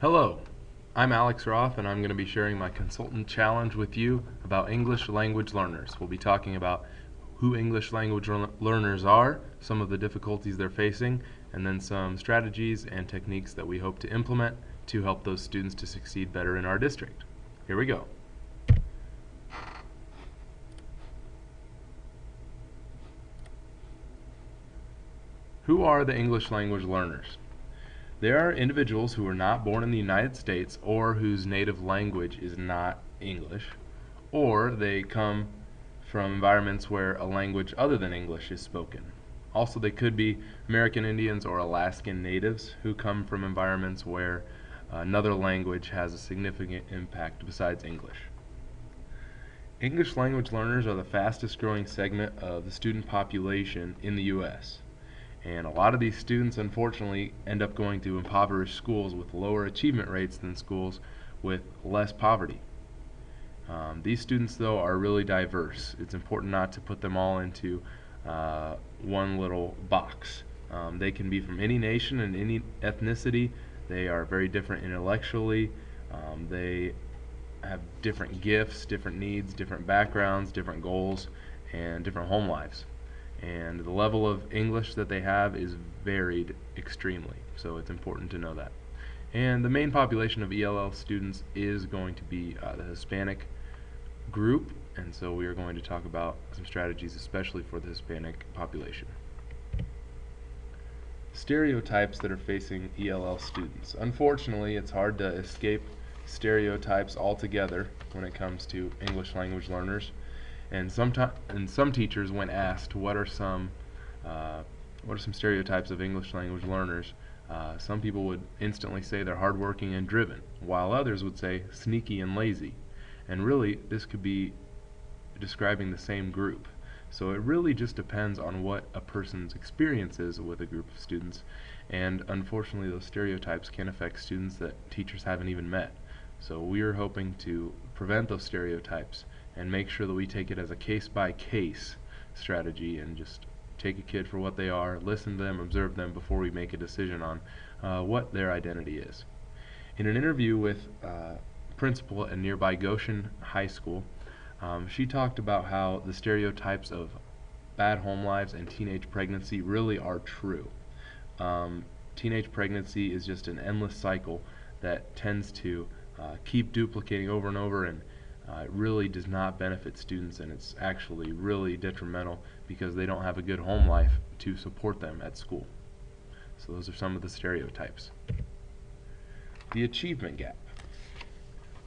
Hello, I'm Alex Roth, and I'm going to be sharing my consultant challenge with you about English language learners. We'll be talking about who English language learners are, some of the difficulties they're facing, and then some strategies and techniques that we hope to implement to help those students to succeed better in our district. Here we go. Who are the English language learners? There are individuals who are not born in the United States or whose native language is not English, or they come from environments where a language other than English is spoken. Also, they could be American Indians or Alaskan Natives who come from environments where another language has a significant impact besides English. English language learners are the fastest growing segment of the student population in the U.S. And a lot of these students, unfortunately, end up going to impoverished schools with lower achievement rates than schools with less poverty. These students, though, are really diverse. It's important not to put them all into one little box. They can be from any nation and any ethnicity. They are very different intellectually. They have different gifts, different needs, different backgrounds, different goals, and different home lives. And the level of English that they have is varied extremely, so it's important to know that. And the main population of ELL students is going to be the Hispanic group, and so we are going to talk about some strategies especially for the Hispanic population. Stereotypes that are facing ELL students. Unfortunately, it's hard to escape stereotypes altogether when it comes to English language learners. And some teachers, when asked what are some stereotypes of English language learners, some people would instantly say they're hardworking and driven, while others would say sneaky and lazy. And really, this could be describing the same group. So it really just depends on what a person's experience is with a group of students, and unfortunately those stereotypes can affect students that teachers haven't even met. So we are hoping to prevent those stereotypes and make sure that we take it as a case-by-case strategy and just take a kid for what they are, listen to them, observe them before we make a decision on what their identity is. In an interview with a principal at nearby Goshen High School, she talked about how the stereotypes of bad home lives and teenage pregnancy really are true. Teenage pregnancy is just an endless cycle that tends to keep duplicating over and over, and it really does not benefit students, and it's actually really detrimental because they don't have a good home life to support them at school. So those are some of the stereotypes. The achievement gap.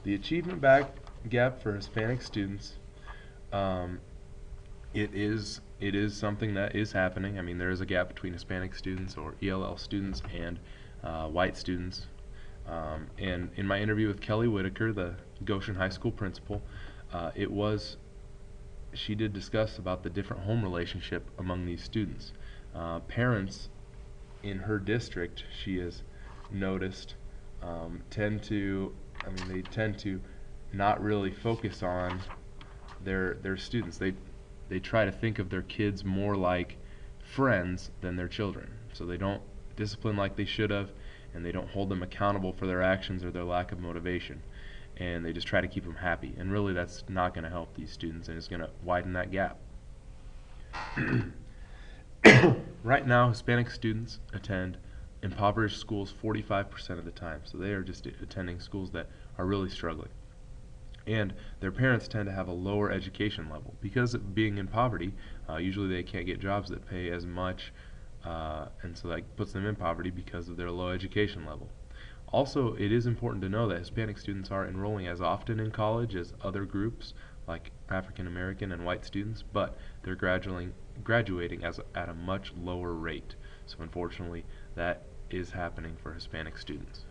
The achievement gap for Hispanic students, it is something that is happening. I mean, there is a gap between Hispanic students or ELL students and white students. And in my interview with Kelly Whitaker, the Goshen High School principal, she did discuss about the different home relationship among these students. Parents in her district, she has noticed, tend to not really focus on their students. They try to think of their kids more like friends than their children. So they don't discipline like they should have, and they don't hold them accountable for their actions or their lack of motivation. And they just try to keep them happy. And really that's not going to help these students, and it's going to widen that gap. Right now, Hispanic students attend impoverished schools 45% of the time. So they are just attending schools that are really struggling. And their parents tend to have a lower education level. Because of being in poverty, usually they can't get jobs that pay as much, and so that puts them in poverty because of their low education level. Also, it is important to know that Hispanic students are enrolling as often in college as other groups like African American and white students, but they're graduating at a much lower rate. So unfortunately, that is happening for Hispanic students.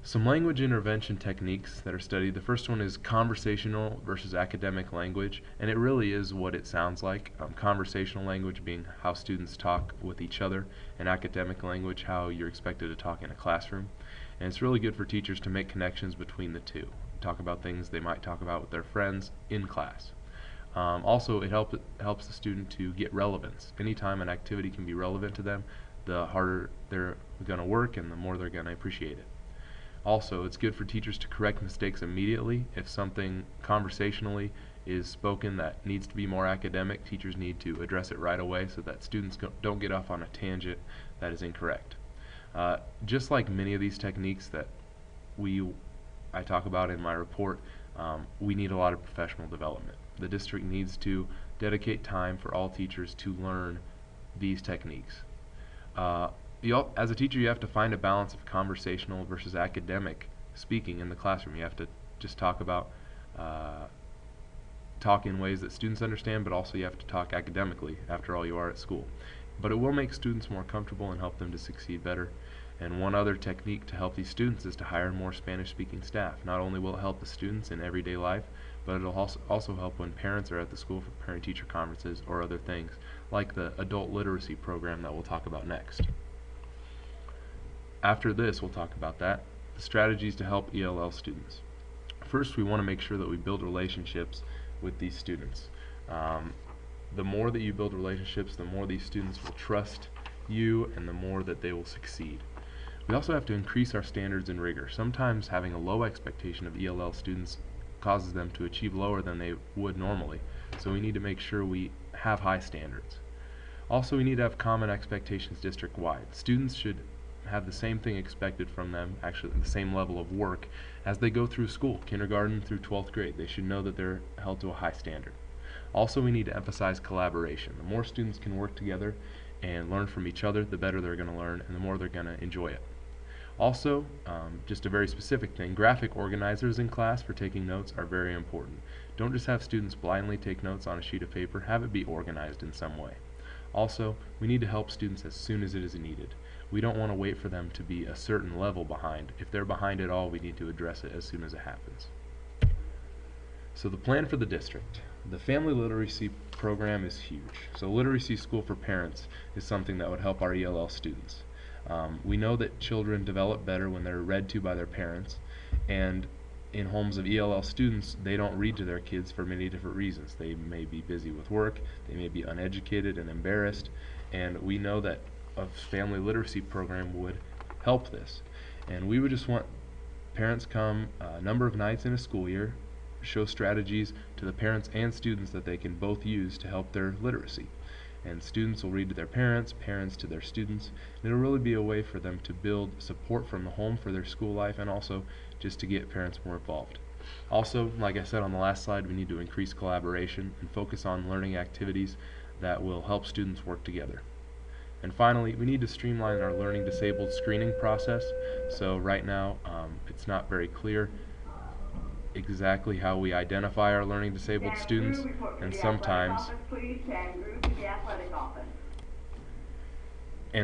Some language intervention techniques that are studied. The first one is conversational versus academic language, and it really is what it sounds like. Conversational language being how students talk with each other, and academic language how you're expected to talk in a classroom. And it's really good for teachers to make connections between the two. Talk about things they might talk about with their friends in class. Also, it helps the student to get relevance. Anytime an activity can be relevant to them, the harder they're going to work and the more they're going to appreciate it. Also, it's good for teachers to correct mistakes immediately. If something conversationally is spoken that needs to be more academic, teachers need to address it right away so that students don't get off on a tangent that is incorrect. Just like many of these techniques that I talk about in my report, we need a lot of professional development. The district needs to dedicate time for all teachers to learn these techniques. As a teacher, you have to find a balance of conversational versus academic speaking in the classroom. You have to just talk in ways that students understand, but also you have to talk academically. After all, you are at school. But it will make students more comfortable and help them to succeed better. And one other technique to help these students is to hire more Spanish-speaking staff. Not only will it help the students in everyday life, but it'll also help when parents are at the school for parent-teacher conferences or other things, like the adult literacy program that we'll talk about next. After this, we'll talk about that. The strategies to help ELL students. First, we want to make sure that we build relationships with these students. The more that you build relationships, the more these students will trust you and the more that they will succeed. We also have to increase our standards and rigor. Sometimes having a low expectation of ELL students causes them to achieve lower than they would normally. So we need to make sure we have high standards. Also, we need to have common expectations district-wide. Students should have the same thing expected from them, actually the same level of work, as they go through school, kindergarten through 12th grade. They should know that they're held to a high standard. Also, we need to emphasize collaboration. The more students can work together and learn from each other, the better they're going to learn and the more they're going to enjoy it. Also, just a very specific thing, graphic organizers in class for taking notes are very important. Don't just have students blindly take notes on a sheet of paper, have it be organized in some way. Also, we need to help students as soon as it is needed. We don't want to wait for them to be a certain level behind. If they're behind at all, we need to address it as soon as it happens. So the plan for the district. The family literacy program is huge. So Literacy School for Parents is something that would help our ELL students. We know that children develop better when they're read to by their parents, and in homes of ELL students, they don't read to their kids for many different reasons. They may be busy with work, they may be uneducated and embarrassed, and we know that a family literacy program would help this. And we would just want parents come a number of nights in a school year, show strategies to the parents and students that they can both use to help their literacy. And students will read to their parents, parents to their students, and it'll really be a way for them to build support from the home for their school life and also just to get parents more involved. Also, like I said on the last slide, we need to increase collaboration and focus on learning activities that will help students work together. And finally, we need to streamline our learning disabled screening process. So right now, it's not very clear exactly how we identify our learning disabled students, and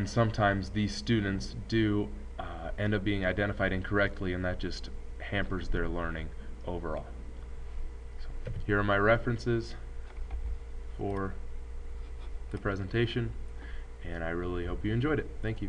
sometimes these students do end up being identified incorrectly, and that just hampers their learning overall. So here are my references for the presentation, and I really hope you enjoyed it. Thank you.